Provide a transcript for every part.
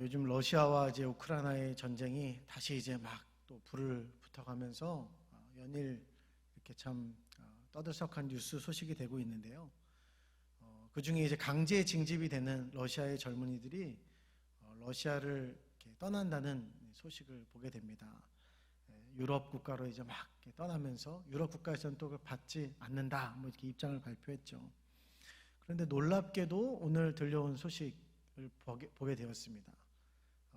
요즘 러시아와 이제 우크라이나의 전쟁이 다시 이제 막 또 불을 붙어가면서 연일 이렇게 참 떠들썩한 뉴스 소식이 되고 있는데요. 그 중에 이제 강제 징집이 되는 러시아의 젊은이들이 러시아를 이렇게 떠난다는 소식을 보게 됩니다. 유럽 국가로 이제 막 이렇게 떠나면서 유럽 국가에서는 또 그걸 받지 않는다, 뭐 이렇게 입장을 발표했죠. 그런데 놀랍게도 오늘 들려온 소식을 보게 되었습니다.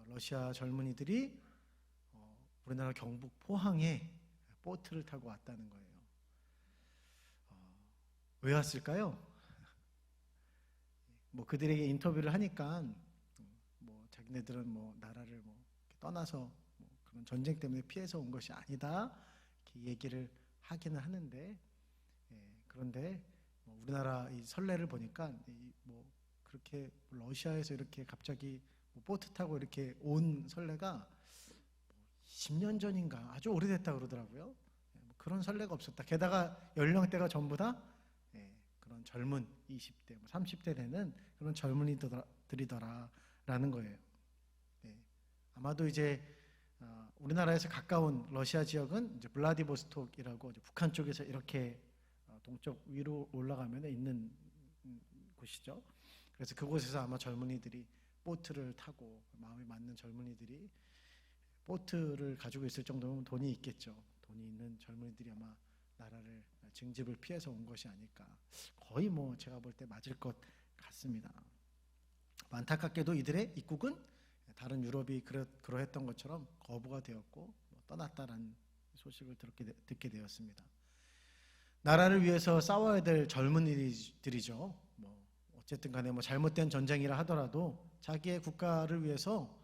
러시아 젊은이들이 우리나라 경북 포항에 보트를 타고 왔다는 거예요. 왜 왔을까요? 뭐 그들에게 인터뷰를 하니까 뭐 자기네들은 뭐 나라를 뭐 떠나서 뭐 그런 전쟁 때문에 피해서 온 것이 아니다, 이렇게 얘기를 하기는 하는데, 그런데 뭐 우리나라 이 선례를 보니까 뭐 그렇게 러시아에서 이렇게 갑자기 뭐 보트 타고 이렇게 온 선례가 10년 전인가 아주 오래됐다 그러더라고요. 뭐 그런 선례가 없었다. 게다가 연령대가 전부 다 그런 젊은 20대, 30대 되는 그런 젊은이들이더라라는 거예요. 아마도 이제 우리나라에서 가까운 러시아 지역은 이제 블라디보스톡이라고 이제 북한 쪽에서 이렇게 동쪽 위로 올라가면 있는 곳이죠. 그래서 그곳에서 아마 젊은이들이 보트를 타고, 마음에 맞는 젊은이들이 보트를 가지고 있을 정도면 돈이 있겠죠. 돈이 있는 젊은이들이 아마 나라를 징집을 피해서 온 것이 아닐까. 거의 뭐 제가 볼 때 맞을 것 같습니다. 안타깝게도 이들의 입국은 다른 유럽이 그러했던 것처럼 거부가 되었고 떠났다라는 소식을 듣게 되었습니다. 나라를 위해서 싸워야 될 젊은이들이죠. 뭐 어쨌든 간에 뭐 잘못된 전쟁이라 하더라도 자기의 국가를 위해서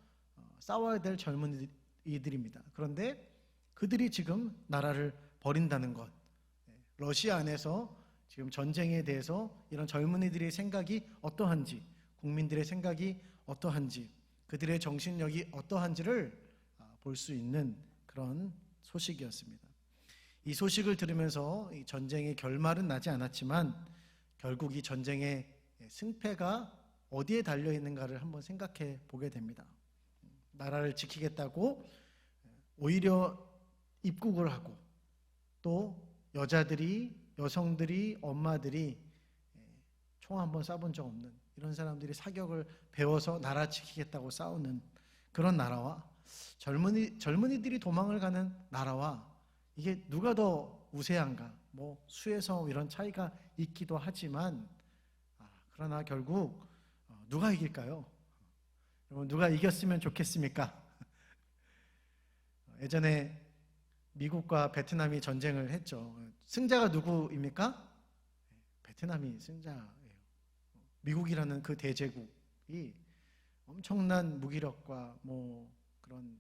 싸워야 될 젊은이들입니다. 그런데 그들이 지금 나라를 버린다는 것, 러시아 안에서 지금 전쟁에 대해서 이런 젊은이들의 생각이 어떠한지, 국민들의 생각이 어떠한지, 그들의 정신력이 어떠한지를 볼 수 있는 그런 소식이었습니다. 이 소식을 들으면서 이 전쟁의 결말은 나지 않았지만 결국 이 전쟁의 승패가 어디에 달려 있는가를 한번 생각해 보게 됩니다. 나라를 지키겠다고 오히려 입국을 하고, 또 여성들이, 엄마들이 총 한번 쏴본 적 없는 이런 사람들이 사격을 배워서 나라 지키겠다고 싸우는 그런 나라와 젊은이들이 도망을 가는 나라와, 이게 누가 더 우세한가? 뭐 수에서 이런 차이가 있기도 하지만 그러나 결국 누가 이길까요? 여러분, 누가 이겼으면 좋겠습니까? 예전에 미국과 베트남이 전쟁을 했죠. 승자가 누구입니까? 베트남이 승자예요. 미국이라는 그 대제국이 엄청난 무기력과 뭐 그런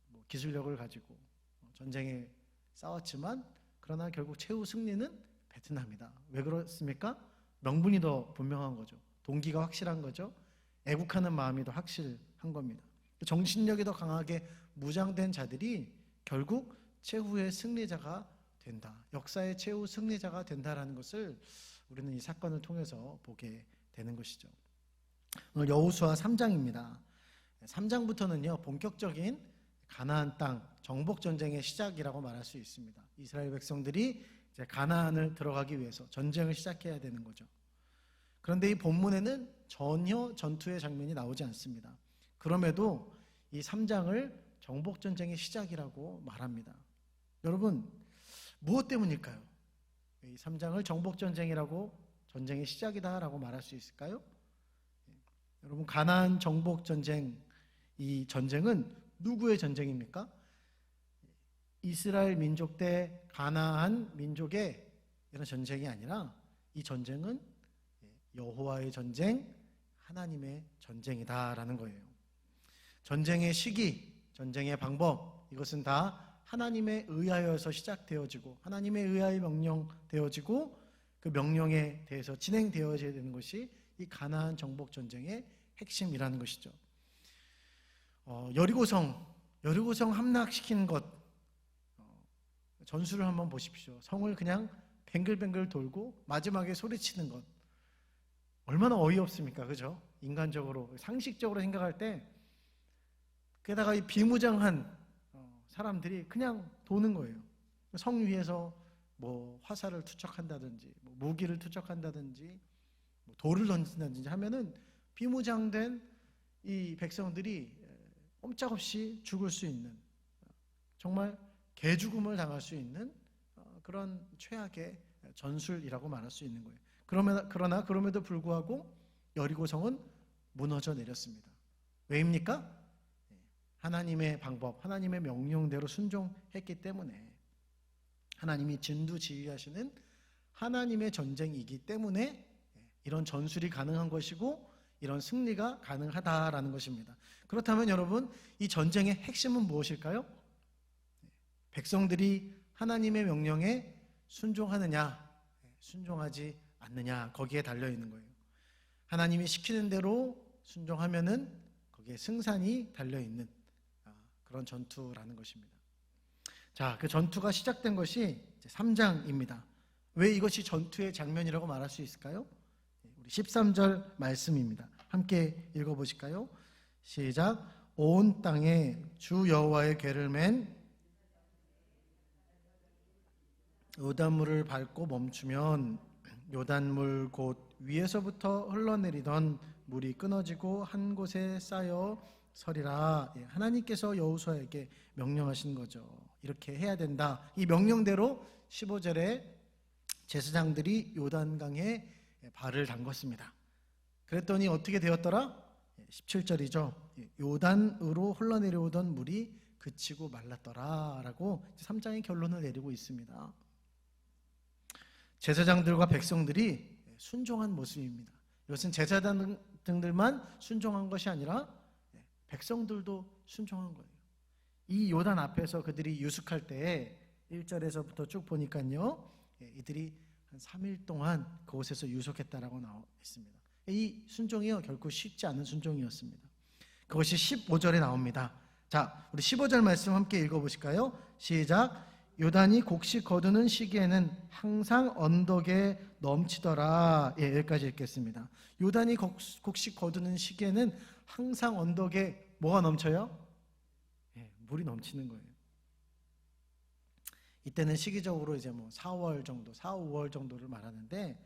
뭐 기술력을 가지고 전쟁에 싸웠지만, 그러나 결국 최후 승리는 베트남이다. 왜 그렇습니까? 명분이 더 분명한 거죠. 동기가 확실한 거죠. 애국하는 마음이 더 확실한 겁니다. 정신력이 더 강하게 무장된 자들이 결국 최후의 승리자가 된다. 역사의 최후 승리자가 된다라는 것을 우리는 이 사건을 통해서 보게 되는 것이죠. 오늘 여호수아 3장입니다. 3장부터는요, 본격적인 가나안 땅 정복 전쟁의 시작이라고 말할 수 있습니다. 이스라엘 백성들이 이제 가나안을 들어가기 위해서 전쟁을 시작해야 되는 거죠. 그런데 이 본문에는 전혀 전투의 장면이 나오지 않습니다. 그럼에도 이 3장을 정복 전쟁의 시작이라고 말합니다. 여러분, 무엇 때문일까요? 이 3장을 정복 전쟁이라고, 전쟁의 시작이다라고 말할 수 있을까요? 여러분, 가나안 정복 전쟁, 이 전쟁은 누구의 전쟁입니까? 이스라엘 민족 대 가나안 민족의 이런 전쟁이 아니라 이 전쟁은 여호와의 전쟁, 하나님의 전쟁이다라는 거예요. 전쟁의 시기, 전쟁의 방법, 이것은 다 하나님에 의하여서 시작되어지고 하나님에 의하여 명령되어지고 그 명령에 대해서 진행되어져야 되는 것이 이 가나안 정복 전쟁의 핵심이라는 것이죠. 여리고성 함락시키는 것, 전술을 한번 보십시오. 성을 그냥 뱅글뱅글 돌고 마지막에 소리치는 것, 얼마나 어이없습니까? 그죠? 인간적으로, 상식적으로 생각할 때 게다가 이 비무장한 사람들이 그냥 도는 거예요. 성 위에서 뭐 화살을 투척한다든지 뭐 무기를 투척한다든지 뭐 돌을 던진다든지 하면은 비무장된 이 백성들이 꼼짝없이 죽을 수 있는, 정말 개죽음을 당할 수 있는 그런 최악의 전술이라고 말할 수 있는 거예요. 그러나 그럼에도 불구하고 여리고성은 무너져 내렸습니다. 왜입니까? 하나님의 방법, 하나님의 명령대로 순종했기 때문에, 하나님이 진두지휘하시는 하나님의 전쟁이기 때문에 이런 전술이 가능한 것이고 이런 승리가 가능하다라는 것입니다. 그렇다면 여러분, 이 전쟁의 핵심은 무엇일까요? 백성들이 하나님의 명령에 순종하느냐, 순종하지 않느냐, 거기에 달려 있는 거예요. 하나님이 시키는 대로 순종하면은 거기에 승산이 달려 있는 그런 전투라는 것입니다. 자, 그 전투가 시작된 것이 3장입니다. 왜 이것이 전투의 장면이라고 말할 수 있을까요? 우리 13절 말씀입니다. 함께 읽어보실까요? 시작. 온 땅에 주 여호와의 궤를 맨 요단물을 밟고 멈추면 요단물 곧 위에서부터 흘러내리던 물이 끊어지고 한 곳에 쌓여 서리라. 하나님께서 여호수아에게 명령하신 거죠. 이렇게 해야 된다. 이 명령대로 15절에 제사장들이 요단강에 발을 담궜습니다. 그랬더니 어떻게 되었더라? 17절이죠. 요단으로 흘러내려오던 물이 그치고 말랐더라 라고 3장의 결론을 내리고 있습니다. 제사장들과 백성들이 순종한 모습입니다. 이것은 제사장들만 순종한 것이 아니라 백성들도 순종한 거예요. 이 요단 앞에서 그들이 유숙할 때 1절에서부터 쭉 보니까요, 이들이 한 3일 동안 그곳에서 유숙했다라고 나와 있습니다. 이 순종이요, 결코 쉽지 않은 순종이었습니다. 그것이 15절에 나옵니다. 자, 우리 15절 말씀 함께 읽어보실까요? 시작. 요단이 곡식 거두는 시기에는 항상 언덕에 넘치더라. 여기까지 읽겠습니다. 요단이 곡식 거두는 시기에는 항상 언덕에 뭐가 넘쳐요? 물이 넘치는 거예요. 이때는 시기적으로 이제 뭐 4월 정도, 4, 5월 정도를 말하는데,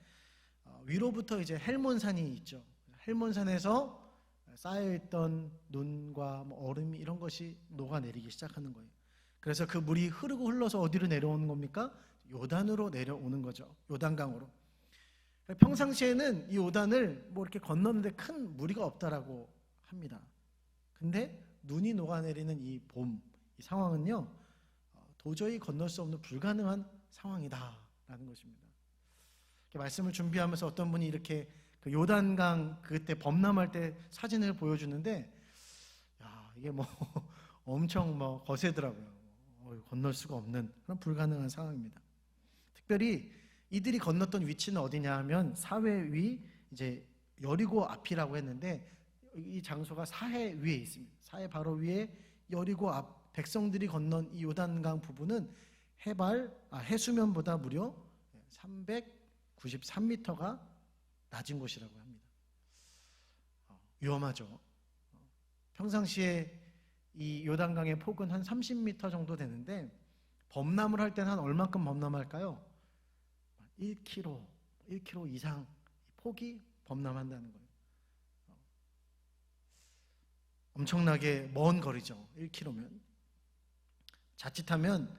위로부터 이제 헬몬산이 있죠. 헬몬산에서 쌓여있던 눈과 뭐 얼음이 이런 것이 녹아내리기 시작하는 거예요. 그래서 그 물이 흐르고 흘러서 어디로 내려오는 겁니까? 요단으로 내려오는 거죠. 요단강으로. 평상시에는 이 요단을 뭐 이렇게 건너는데 큰 무리가 없다라고 합니다. 근데 눈이 녹아내리는 이 봄, 이 상황은요, 도저히 건널 수 없는 불가능한 상황이다라는 것입니다. 이렇게 말씀을 준비하면서 어떤 분이 이렇게 그 요단강 그때 범람할 때 사진을 보여주는데, 야, 이게 뭐 엄청 뭐 거세더라고요. 건널 수가 없는 그런 불가능한 상황입니다. 특별히 이들이 건넜던 위치는 어디냐 하면 사회 위 이제 여리고 앞이라고 했는데, 이 장소가 사해 위에 있습니다. 사해 바로 위에 여리고 앞, 백성들이 건넌 이 요단강 부분은 해수면보다 무려 393m가 낮은 곳이라고 합니다. 위험하죠. 평상시에 이 요단강의 폭은 한 30m 정도 되는데, 범람을 할 때는 한 얼마큼 범람할까요? 1km 이상 폭이 범람한다는 거예요. 엄청나게 먼 거리죠. 1km면. 자칫하면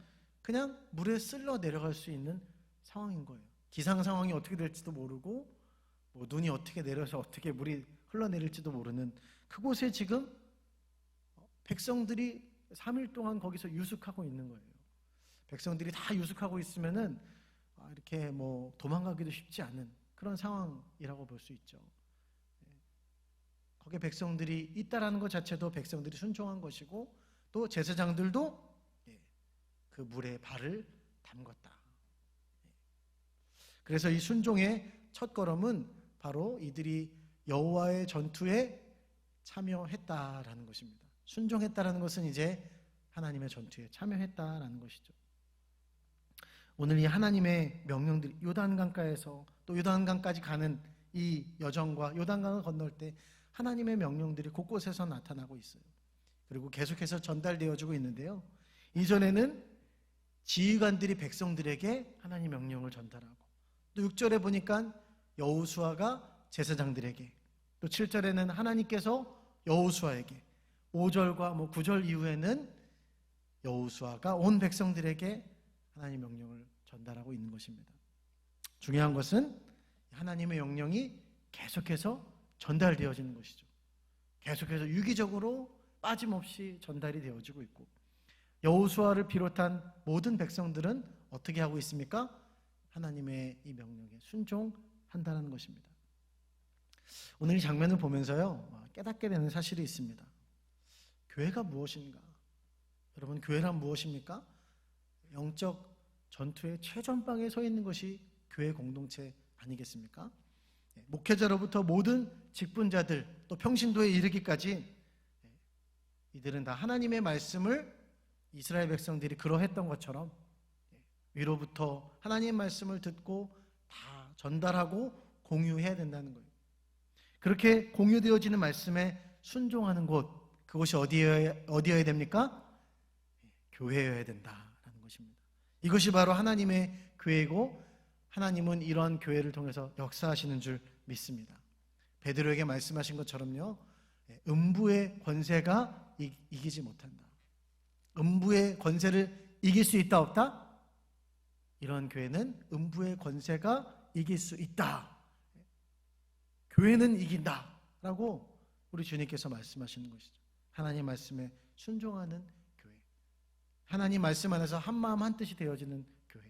그냥 물에 쓸려 내려갈 수 있는 상황인 거예요. 기상 상황이 어떻게 될지도 모르고, 뭐 눈이 어떻게 내려서 어떻게 물이 흘러내릴지도 모르는 그곳에 지금 백성들이 3일 동안 거기서 유숙하고 있는 거예요. 백성들이 다 유숙하고 있으면은 이렇게 뭐 도망가기도 쉽지 않은 그런 상황이라고 볼 수 있죠. 거기에 백성들이 있다라는 것 자체도 백성들이 순종한 것이고, 또 제사장들도 그 물에 발을 담궜다. 그래서 이 순종의 첫 걸음은 바로 이들이 여호와의 전투에 참여했다라는 것입니다. 순종했다라는 것은 이제 하나님의 전투에 참여했다라는 것이죠. 오늘 이 하나님의 명령들이 요단강가에서 또 요단강까지 가는 이 여정과 요단강을 건널 때 하나님의 명령들이 곳곳에서 나타나고 있어요. 그리고 계속해서 전달되어지고 있는데요. 이전에는 지휘관들이 백성들에게 하나님의 명령을 전달하고, 또 6절에 보니까 여호수아가 제사장들에게, 또 7절에는 하나님께서 여호수아에게, 5절과 9절 이후에는 여호수아가 온 백성들에게 하나님의 명령을 전달하고 있는 것입니다. 중요한 것은 하나님의 명령이 계속해서 전달되어지는 것이죠. 계속해서 유기적으로 빠짐없이 전달이 되어지고 있고, 여호수아를 비롯한 모든 백성들은 어떻게 하고 있습니까? 하나님의 이 명령에 순종한다는 것입니다. 오늘 이 장면을 보면서요, 깨닫게 되는 사실이 있습니다. 교회가 무엇인가? 여러분, 교회란 무엇입니까? 영적 전투의 최전방에 서 있는 것이 교회 공동체 아니겠습니까? 목회자로부터 모든 직분자들, 또 평신도에 이르기까지 이들은 다 하나님의 말씀을 이스라엘 백성들이 그러했던 것처럼 위로부터 하나님의 말씀을 듣고 다 전달하고 공유해야 된다는 거예요. 그렇게 공유되어지는 말씀에 순종하는 곳, 그것이 어디여야 됩니까? 교회여야 된다라는 것입니다. 이것이 바로 하나님의 교회이고, 하나님은 이러한 교회를 통해서 역사하시는 줄 믿습니다. 베드로에게 말씀하신 것처럼요, 음부의 권세가 이기지 못한다. 음부의 권세를 이길 수 있다 없다? 이런 교회는 음부의 권세가 이길 수 있다. 교회는 이긴다 라고 우리 주님께서 말씀하시는 것이죠. 하나님 말씀에 순종하는 교회, 하나님 말씀 안에서 한마음 한뜻이 되어지는 교회.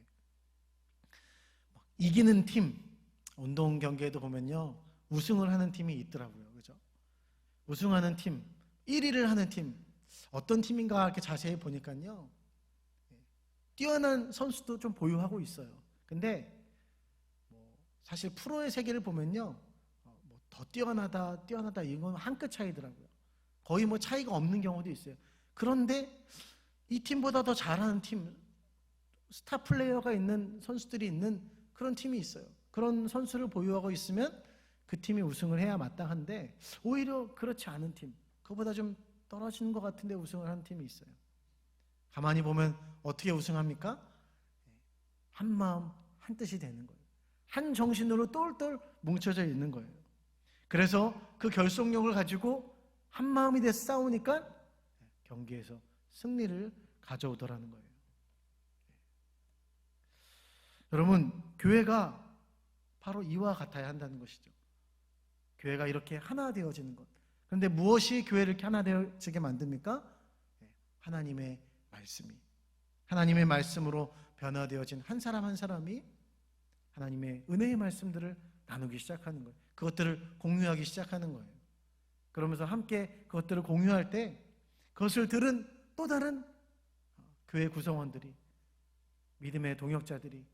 이기는 팀, 운동 경기에도 보면요, 우승을 하는 팀이 있더라고요. 그죠? 우승하는 팀, 1위를 하는 팀, 어떤 팀인가 이렇게 자세히 보니까요, 뛰어난 선수도 좀 보유하고 있어요. 근데 사실 프로의 세계를 보면요, 더 뛰어나다 이건 한 끗 차이더라고요. 거의 차이가 없는 경우도 있어요. 그런데 이 팀보다 더 잘하는 팀, 스타 플레이어가 있는 선수들이 있는 그런 팀이 있어요. 그런 선수를 보유하고 있으면 그 팀이 우승을 해야 마땅한데, 오히려 그렇지 않은 팀, 그거보다 좀 떨어지는 것 같은데 우승을 하는 팀이 있어요. 가만히 보면 어떻게 우승합니까? 한 마음 한 뜻이 되는 거예요. 한 정신으로 똘똘 뭉쳐져 있는 거예요. 그래서 그 결속력을 가지고 한 마음이 돼서 싸우니까 경기에서 승리를 가져오더라는 거예요. 여러분, 교회가 바로 이와 같아야 한다는 것이죠. 교회가 이렇게 하나 되어지는 것. 그런데 무엇이 교회를 이렇게 하나 되어지게 만듭니까? 하나님의 말씀이, 하나님의 말씀으로 변화되어진 한 사람 한 사람이 하나님의 은혜의 말씀들을 나누기 시작하는 거예요. 그것들을 공유하기 시작하는 거예요. 그러면서 함께 그것들을 공유할 때 그것을 들은 또 다른 교회 구성원들이, 믿음의 동역자들이,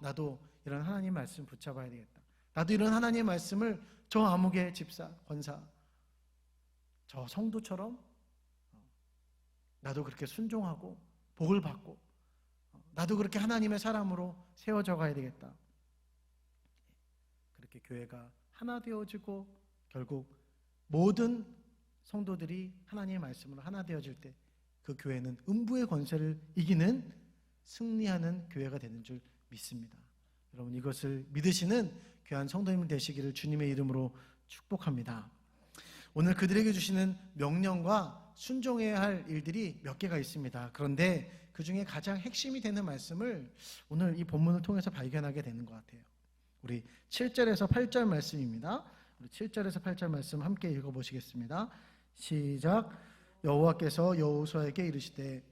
나도 이런 하나님 말씀 붙잡아야 되겠다. 나도 이런 하나님의 말씀을 저 아무개 집사, 권사, 저 성도처럼 나도 그렇게 순종하고 복을 받고 나도 그렇게 하나님의 사람으로 세워져 가야 되겠다. 그렇게 교회가 하나 되어지고 결국 모든 성도들이 하나님의 말씀으로 하나 되어질 때 그 교회는 음부의 권세를 이기는, 승리하는 교회가 되는 줄 믿습니다. 여러분, 이것을 믿으시는 귀한 성도님 되시기를 주님의 이름으로 축복합니다. 오늘 그들에게 주시는 명령과 순종해야 할 일들이 몇 개가 있습니다. 그런데 그 중에 가장 핵심이 되는 말씀을 오늘 이 본문을 통해서 발견하게 되는 것 같아요. 우리 7절에서 8절 말씀입니다. 우리 7절에서 8절 말씀 함께 읽어보시겠습니다. 시작. 여호와께서 여호수아에게 이르시되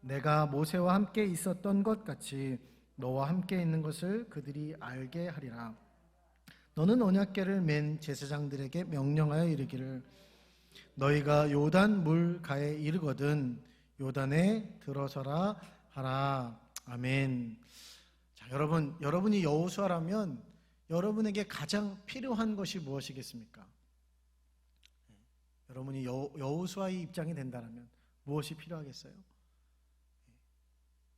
내가 모세와 함께 있었던 것 같이 너와 함께 있는 것을 그들이 알게 하리라. 너는 언약궤를 맨 제사장들에게 명령하여 이르기를 너희가 요단 물가에 이르거든 요단에 들어서라 하라. 아멘. 자, 여러분이 여호수아라면 여러분에게 가장 필요한 것이 무엇이겠습니까? 여러분이 여호수아의 입장이 된다면 무엇이 필요하겠어요?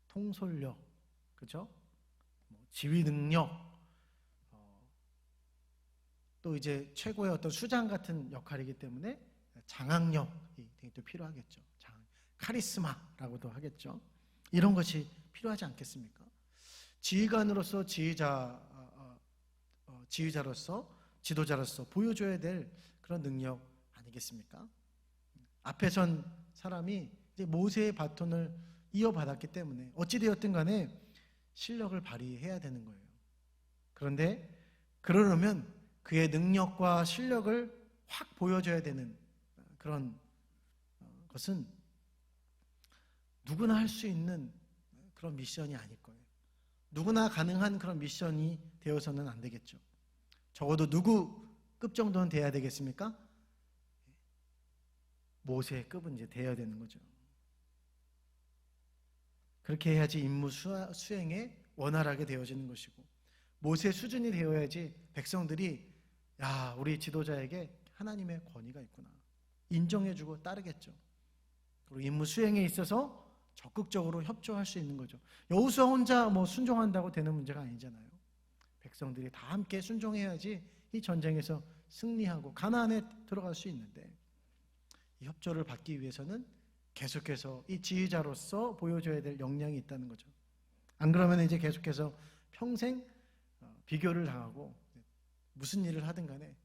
통솔력, 그죠? 지휘 능력, 또 이제 최고의 어떤 수장 같은 역할이기 때문에 장악력이 되게 또 필요하겠죠. 카리스마라고도 하겠죠. 이런 것이 필요하지 않겠습니까? 지휘관으로서 지휘자로서 지도자로서 보여줘야 될 그런 능력 아니겠습니까? 앞에 선 사람이 이제 모세의 바톤을 이어받았기 때문에 어찌되었든 간에 실력을 발휘해야 되는 거예요. 그런데 그러려면 그의 능력과 실력을 확 보여줘야 되는 그런 것은 누구나 할 수 있는 그런 미션이 아닐 거예요. 누구나 가능한 그런 미션이 되어서는 안 되겠죠. 적어도 누구 급 정도는 돼야 되겠습니까? 모세의 급은 이제 돼야 되는 거죠. 그렇게 해야지 임무 수행에 원활하게 되어지는 것이고, 모세 수준이 되어야지 백성들이 야, 우리 지도자에게 하나님의 권위가 있구나 인정해주고 따르겠죠. 그리고 임무 수행에 있어서 적극적으로 협조할 수 있는 거죠. 여호수아 혼자 뭐 순종한다고 되는 문제가 아니잖아요. 백성들이 다 함께 순종해야지 이 전쟁에서 승리하고 가나안에 들어갈 수 있는데, 이 협조를 받기 위해서는 계속해서 이 지휘자로서 보여줘야 될 역량이 있다는 거죠. 안 그러면 이제 계속해서 평생 비교를 당하고 무슨 일을 하든 간에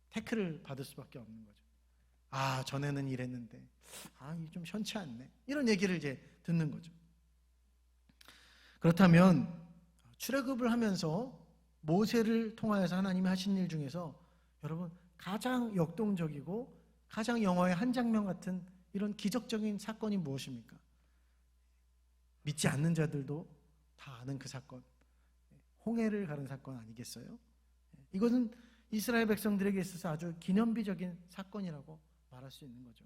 태클을 받을 수밖에 없는 거죠. 아, 전에는 이랬는데 이게 좀 현치 않네, 이런 얘기를 이제 듣는 거죠. 그렇다면 출애굽을 하면서 모세를 통하여서 하나님이 하신 일 중에서 여러분 가장 역동적이고 가장 영화의 한 장면 같은 이런 기적적인 사건이 무엇입니까? 믿지 않는 자들도 다 아는 그 사건, 홍해를 가른 사건 아니겠어요? 이것은 이스라엘 백성들에게 있어서 아주 기념비적인 사건이라고 말할 수 있는 거죠.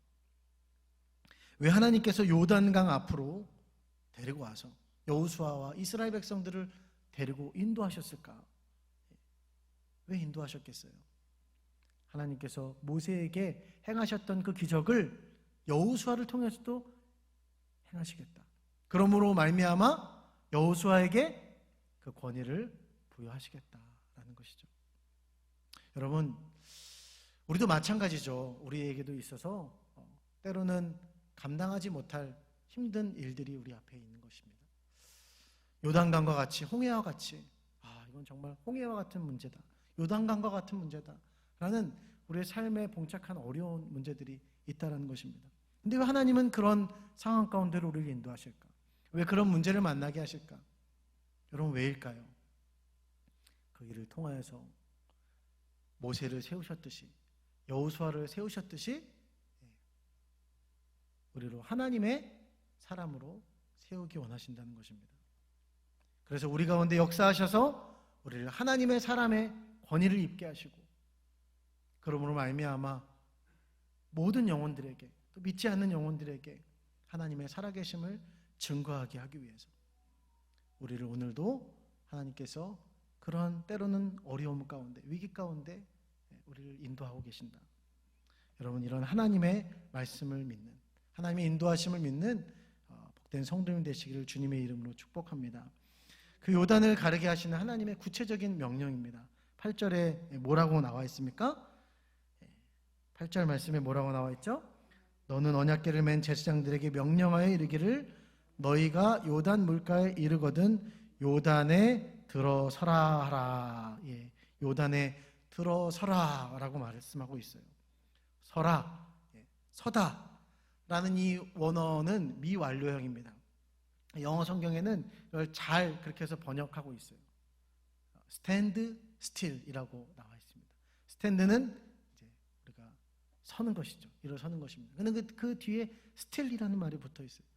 왜 하나님께서 요단강 앞으로 데리고 와서 여호수아와 이스라엘 백성들을 데리고 인도하셨을까? 왜 인도하셨겠어요? 하나님께서 모세에게 행하셨던 그 기적을 여호수아를 통해서도 행하시겠다. 그러므로 말미암아 여호수아에게 그 권위를 부여하시겠다라는 것이죠. 여러분, 우리도 마찬가지죠. 우리에게도 있어서 때로는 감당하지 못할 힘든 일들이 우리 앞에 있는 것입니다. 요단강과 같이, 홍해와 같이, 이건 정말 홍해와 같은 문제다, 요단강과 같은 문제다 라는 우리의 삶에 봉착한 어려운 문제들이 있다는 것입니다. 근데 왜 하나님은 그런 상황 가운데로 우리를 인도하실까? 왜 그런 문제를 만나게 하실까? 여러분, 왜일까요? 그 일을 통하여서 모세를 세우셨듯이, 여호수아를 세우셨듯이 우리를 하나님의 사람으로 세우기 원하신다는 것입니다. 그래서 우리 가운데 역사하셔서 우리를 하나님의 사람의 권위를 입게 하시고, 그러므로 말미암아 모든 영혼들에게, 또 믿지 않는 영혼들에게 하나님의 살아계심을 증거하게 하기 위해서 우리를 오늘도 하나님께서 그런 때로는 어려움 가운데, 위기 가운데 우리를 인도하고 계신다. 여러분, 이런 하나님의 말씀을 믿는, 하나님의 인도하심을 믿는 복된 성도님 되시기를 주님의 이름으로 축복합니다. 그 요단을 가르게 하시는 하나님의 구체적인 명령입니다. 8절에 뭐라고 나와 있습니까? 8절 말씀에 뭐라고 나와 있죠? 너는 언약궤를 맨 제사장들에게 명령하여 이르기를 너희가 요단 물가에 이르거든 요단에 들어서라 하라. 요단에 들어서라 라고 말씀하고 있어요. 서라, 서다 라는 이 원어는 미완료형입니다. 영어 성경에는 이걸 잘 그렇게 해서 번역하고 있어요. stand still이라고 나와 있습니다. stand는 이제 우리가 서는 것이죠. 일어서는 것입니다. 그런데 그 뒤에 still이라는 말이 붙어 있어요.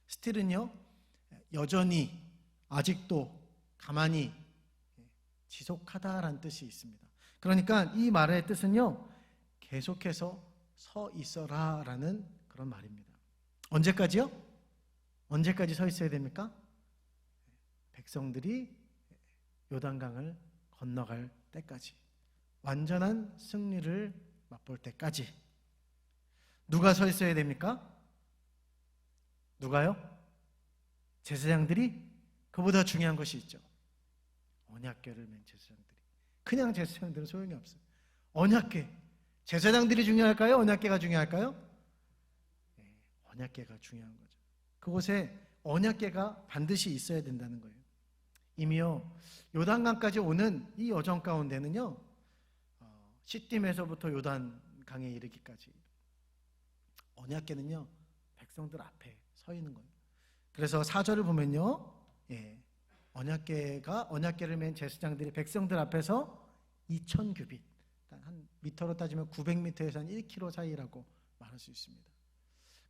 still은요, 여전히, 아직도, 가만히, 지속하다라는 뜻이 있습니다. 그러니까 이 말의 뜻은요, 계속해서 서 있어라라는 그런 말입니다. 언제까지요? 언제까지 서 있어야 됩니까? 백성들이 요단강을 건너갈 때까지, 완전한 승리를 맛볼 때까지. 누가 서 있어야 됩니까? 누가요? 제사장들이. 그보다 중요한 것이 있죠. 언약궤를 맨 제사장들이. 그냥 제사장들은 소용이 없어요. 언약궤. 제사장들이 중요할까요? 언약궤가 중요할까요? 네, 언약궤가 중요한 거죠. 그곳에 언약궤가 반드시 있어야 된다는 거예요. 이미요 요단강까지 오는 이 여정 가운데는요 시딤에서부터 요단강에 이르기까지 언약궤는요 백성들 앞에 서 있는 거예요. 그래서 4절을 보면요 언약궤를 맨 제사장들이 백성들 앞에서 2000규빗, 한 미터로 따지면 900m에서 한 1km 사이라고 말할 수 있습니다.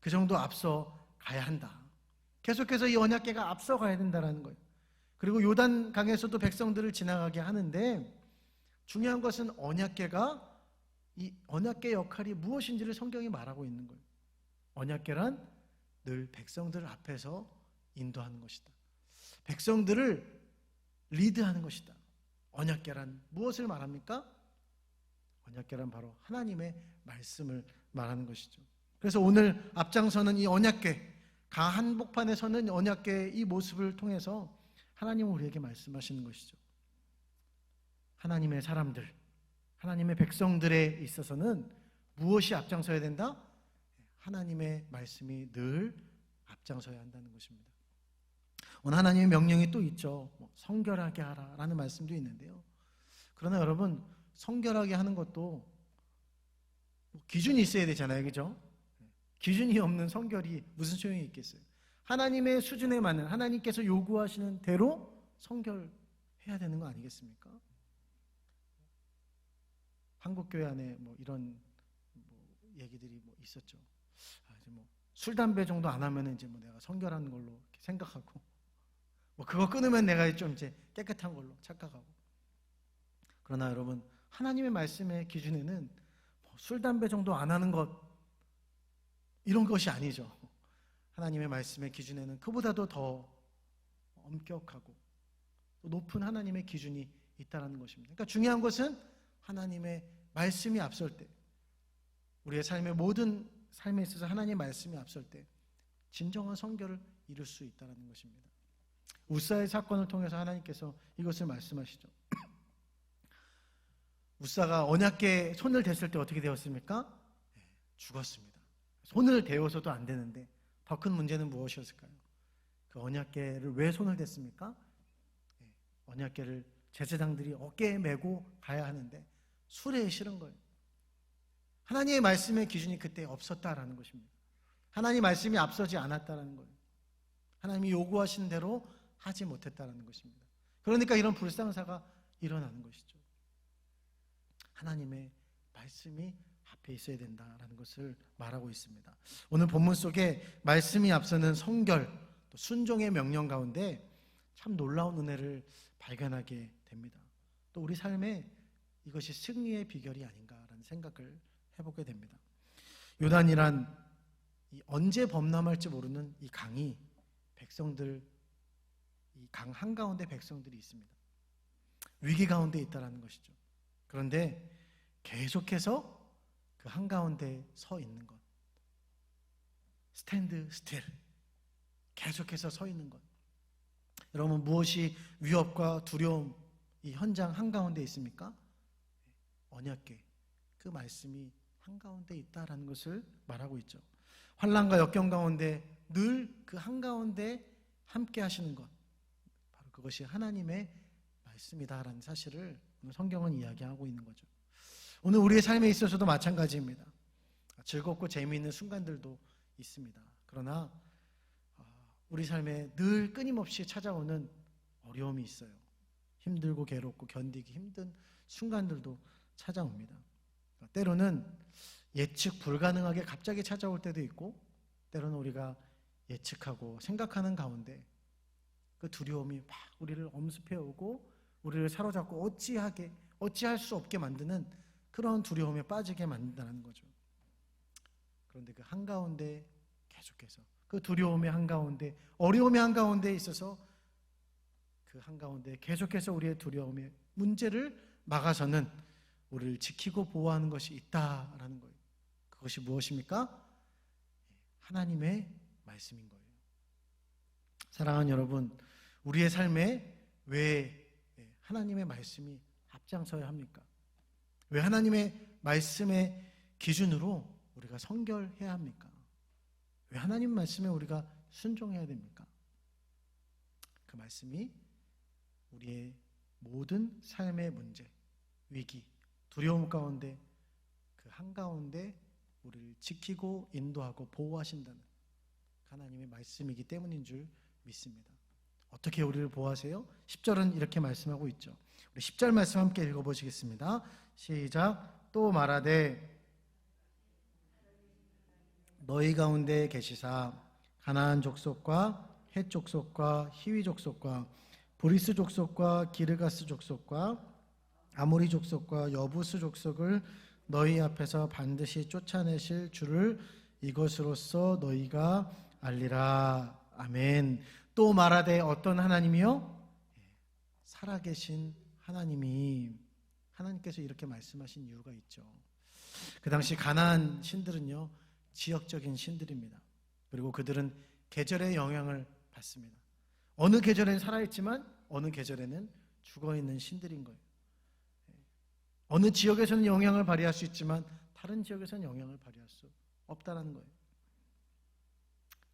그 정도 앞서 가야 한다. 계속해서 이 언약궤가 앞서 가야 된다는 거예요. 그리고 요단강에서도 백성들을 지나가게 하는데 중요한 것은 언약궤가 이 언약궤 역할이 무엇인지를 성경이 말하고 있는 거예요. 언약궤란 늘 백성들 앞에서 인도하는 것이다. 백성들을 리드하는 것이다. 언약궤란 무엇을 말합니까? 언약궤란 바로 하나님의 말씀을 말하는 것이죠. 그래서 오늘 앞장서는 이 언약궤, 강 한복판에 서는 언약궤의 이 모습을 통해서 하나님은 우리에게 말씀하시는 것이죠. 하나님의 사람들, 하나님의 백성들에 있어서는 무엇이 앞장서야 된다? 하나님의 말씀이 늘 앞장서야 한다는 것입니다. 오늘 하나님의 명령이 또 있죠. 성결하게 하라라는 말씀도 있는데요. 그러나 여러분, 성결하게 하는 것도 기준이 있어야 되잖아요. 그죠? 기준이 없는 성결이 무슨 소용이 있겠어요? 하나님의 수준에 맞는, 하나님께서 요구하시는 대로 성결해야 되는 거 아니겠습니까? 한국교회 안에 이런 얘기들이 있었죠. 술, 담배 정도 안 하면 이제 내가 성결한 걸로 생각하고, 그거 끊으면 내가 좀 이제 깨끗한 걸로 착각하고. 그러나 여러분, 하나님의 말씀의 기준에는 술, 담배 정도 안 하는 것, 이런 것이 아니죠. 하나님의 말씀의 기준에는 그보다도 더 엄격하고 높은 하나님의 기준이 있다는 것입니다. 그러니까 중요한 것은 하나님의 말씀이 앞설 때, 우리의 삶의 모든 삶에 있어서 하나님의 말씀이 앞설 때 진정한 성결을 이룰 수 있다는 것입니다. 우사의 사건을 통해서 하나님께서 이것을 말씀하시죠. 우사가 언약궤에 손을 댔을 때 어떻게 되었습니까? 죽었습니다. 손을 대어서도 안 되는데 더 큰 문제는 무엇이었을까요? 그 언약궤를 왜 손을 댔습니까? 언약궤를 제사장들이 어깨에 메고 가야 하는데 수레에 실은 거예요. 하나님의 말씀의 기준이 그때 없었다라는 것입니다. 하나님의 말씀이 앞서지 않았다라는 거예요. 하나님이 요구하신 대로 하지 못했다라는 것입니다. 그러니까 이런 불상사가 일어나는 것이죠. 하나님의 말씀이 앞에 있어야 된다라는 것을 말하고 있습니다. 오늘 본문 속에 말씀이 앞서는 성결, 또 순종의 명령 가운데 참 놀라운 은혜를 발견하게 됩니다. 또 우리 삶에 이것이 승리의 비결이 아닌가라는 생각을 해보게 됩니다. 요단이란 언제 범람할지 모르는 이 강이 백성들, 이 강 한가운데 백성들이 있습니다. 위기 가운데 있다라는 것이죠. 그런데 계속해서 그 한가운데 서 있는 것, 스탠드 스틸, 계속해서 서 있는 것. 여러분, 무엇이 위협과 두려움, 이 현장 한가운데 있습니까? 언약궤, 그 말씀이 한가운데 있다라는 것을 말하고 있죠. 환난과 역경 가운데 늘 그 한가운데 함께 하시는 것, 바로 그것이 하나님의 말씀이다라는 사실을 오늘 성경은 이야기하고 있는 거죠. 오늘 우리의 삶에 있어서도 마찬가지입니다. 즐겁고 재미있는 순간들도 있습니다. 그러나 우리 삶에 늘 끊임없이 찾아오는 어려움이 있어요. 힘들고 괴롭고 견디기 힘든 순간들도 찾아옵니다. 때로는 예측 불가능하게 갑자기 찾아올 때도 있고, 때로는 우리가 예측하고 생각하는 가운데 그 두려움이 막 우리를 엄습해 오고 우리를 사로잡고 어찌할 수 없게 만드는 그런 두려움에 빠지게 만든다는 거죠. 그런데 그 한가운데 계속해서 그 두려움의 한가운데, 어려움의 한가운데 있어서 그 한가운데 계속해서 우리의 두려움의 문제를 막아서는 우리를 지키고 보호하는 것이 있다라는 거예요. 그것이 무엇입니까? 하나님의 말씀인 거예요. 사랑하는 여러분, 우리의 삶에 왜 하나님의 말씀이 앞장서야 합니까? 왜 하나님의 말씀의 기준으로 우리가 성결해야 합니까? 왜 하나님 말씀에 우리가 순종해야 됩니까? 그 말씀이 우리의 모든 삶의 문제, 위기, 두려움 가운데 그 한가운데 우리를 지키고 인도하고 보호하신다는 하나님의 말씀이기 때문인 줄 믿습니다. 어떻게 우리를 보호하세요? 10절은 이렇게 말씀하고 있죠. 우리 10절 말씀 함께 읽어보시겠습니다. 시작. 또 말하되 너희 가운데 계시사 가나안 족속과 헷 족속과 히위 족속과 브리스 족속과 기르가스 족속과 아모리 족속과 여부스 족속을 너희 앞에서 반드시 쫓아내실 줄을 이것으로써 너희가 알리라. 아멘. 또 말하되 어떤 하나님이요? 살아계신 하나님이, 하나님께서 이렇게 말씀하신 이유가 있죠. 그 당시 가나안 신들은요, 지역적인 신들입니다. 그리고 그들은 계절의 영향을 받습니다. 어느 계절에는 살아있지만 어느 계절에는 죽어있는 신들인 거예요. 어느 지역에서는 영향을 발휘할 수 있지만 다른 지역에서는 영향을 발휘할 수 없다는 거예요.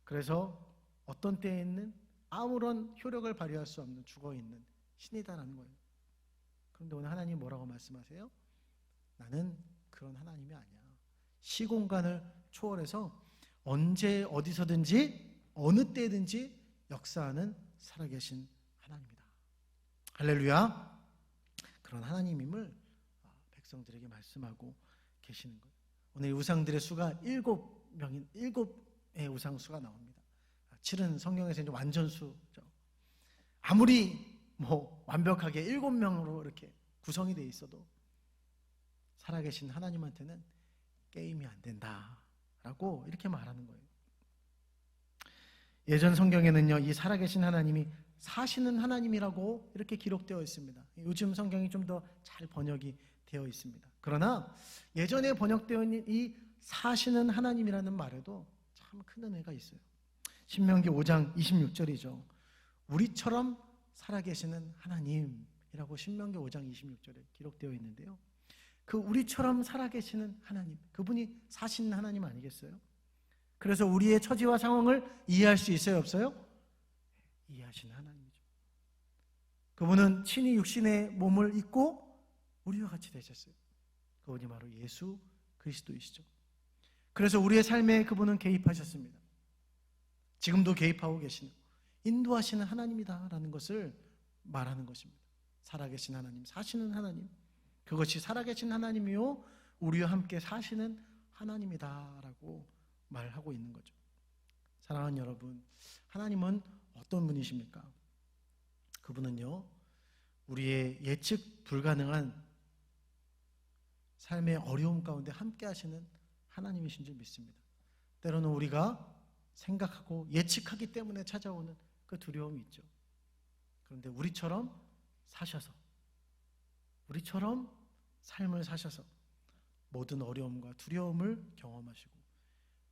그래서 어떤 때에는 아무런 효력을 발휘할 수 없는 죽어있는 신이다라는 거예요. 그런데 오늘 하나님이 뭐라고 말씀하세요? 나는 그런 하나님이 아니야. 시공간을 초월해서 언제 어디서든지 어느 때든지 역사하는 살아계신 하나님이다. 할렐루야. 그런 하나님임을 백성들에게 말씀하고 계시는 거예요. 오늘 우상들의 수가 7의 우상수가 나옵니다. 7은 성경에서 이제 완전수죠. 아무리 완벽하게 7명으로 이렇게 구성이 되어 있어도 살아계신 하나님한테는 게임이 안 된다라고 이렇게 말하는 거예요. 예전 성경에는요, 이 살아계신 하나님이 사시는 하나님이라고 이렇게 기록되어 있습니다. 요즘 성경이 좀 더 잘 번역이 되어 있습니다. 그러나 예전에 번역되어 있는 이 사시는 하나님이라는 말에도 참 큰 은혜가 있어요. 신명기 5장 26절이죠. 우리처럼 살아계시는 하나님이라고 신명기 5장 26절에 기록되어 있는데요. 그 우리처럼 살아계시는 하나님, 그분이 사시는 하나님 아니겠어요? 그래서 우리의 처지와 상황을 이해할 수 있어요, 없어요? 이해하시는 하나님이죠. 그분은 친히 육신의 몸을 입고 우리와 같이 되셨어요. 그분이 바로 예수 그리스도이시죠. 그래서 우리의 삶에 그분은 개입하셨습니다. 지금도 개입하고 계시는, 인도하시는 하나님이다라는 것을 말하는 것입니다. 살아계신 하나님, 사시는 하나님, 그것이 살아계신 하나님이요 우리와 함께 사시는 하나님이다라고 말하고 있는 거죠. 사랑하는 여러분, 하나님은 어떤 분이십니까? 그분은요, 우리의 예측 불가능한 삶의 어려움 가운데 함께 하시는 하나님이신 줄 믿습니다. 때로는 우리가 생각하고 예측하기 때문에 찾아오는 그 두려움이 있죠. 그런데 우리처럼 사셔서, 우리처럼 삶을 사셔서 모든 어려움과 두려움을 경험하시고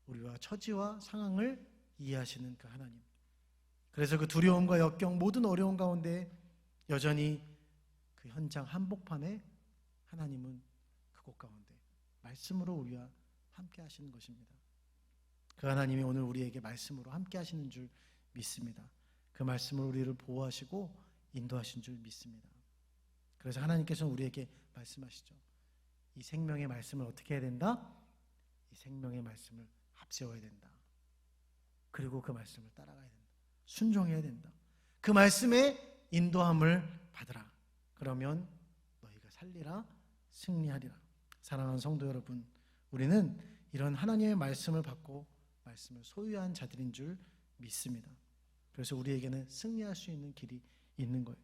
우리와 처지와 상황을 이해하시는 그 하나님. 그래서 그 두려움과 역경, 모든 어려움 가운데 여전히 그 현장 한복판에 하나님은 그곳 가운데 말씀으로 우리와 함께 하시는 것입니다. 그 하나님이 오늘 우리에게 말씀으로 함께 하시는 줄 믿습니다. 그 말씀으로 우리를 보호하시고 인도하신 줄 믿습니다. 그래서 하나님께서는 우리에게 말씀하시죠. 이 생명의 말씀을 어떻게 해야 된다? 이 생명의 말씀을 앞세워야 된다. 그리고 그 말씀을 따라가야 된다. 순종해야 된다. 그 말씀에 인도함을 받으라. 그러면 너희가 살리라, 승리하리라. 사랑하는 성도 여러분, 우리는 이런 하나님의 말씀을 받고 말씀을 소유한 자들인 줄 믿습니다. 그래서 우리에게는 승리할 수 있는 길이 있는 거예요.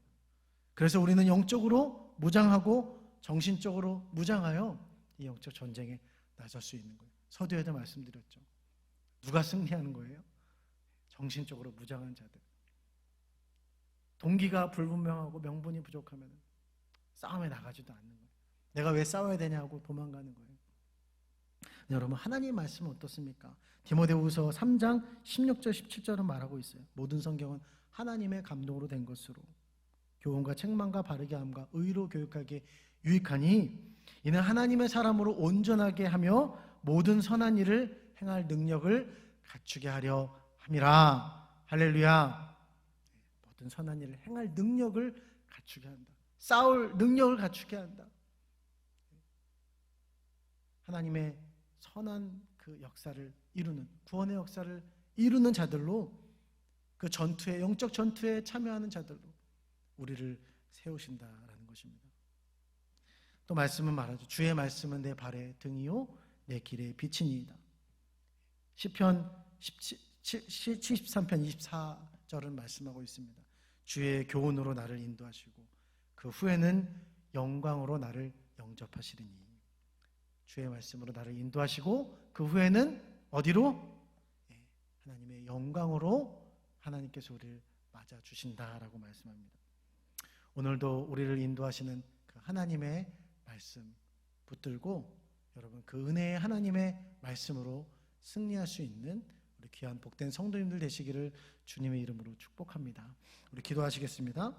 그래서 우리는 영적으로 무장하고 정신적으로 무장하여 이 영적 전쟁에 나설 수 있는 거예요. 서두에도 말씀드렸죠. 누가 승리하는 거예요? 정신적으로 무장한 자들. 동기가 불분명하고 명분이 부족하면 싸움에 나가지도 않는 거예요. 내가 왜 싸워야 되냐고 도망가는 거예요. 여러분, 하나님의 말씀은 어떻습니까? 디모데후서 3장 16절 17절은 말하고 있어요. 모든 성경은 하나님의 감동으로 된 것으로 교훈과 책망과 바르게 함과 의로 교육하기에 유익하니 이는 하나님의 사람으로 온전하게 하며 모든 선한 일을 행할 능력을 갖추게 하려 함이라. 할렐루야. 모든 선한 일을 행할 능력을 갖추게 한다. 싸울 능력을 갖추게 한다. 하나님의 선한 그 역사를 이루는, 구원의 역사를 이루는 자들로, 그 전투에, 영적 전투에 참여하는 자들로 우리를 세우신다라는 것입니다. 또 말씀은 말하죠. 주의 말씀은 내 발의 등이요 내 길의 빛이니이다. 시편 73편 24절은 말씀하고 있습니다. 주의 교훈으로 나를 인도하시고 그 후에는 영광으로 나를 영접하시리니. 주의 말씀으로 나를 인도하시고 그 후에는 어디로? 하나님의 영광으로 하나님께서 우리를 맞아주신다라고 말씀합니다. 오늘도 우리를 인도하시는 그 하나님의 말씀 붙들고 여러분 그 은혜의 하나님의 말씀으로 승리할 수 있는 우리 귀한 복된 성도님들 되시기를 주님의 이름으로 축복합니다. 우리 기도하시겠습니다.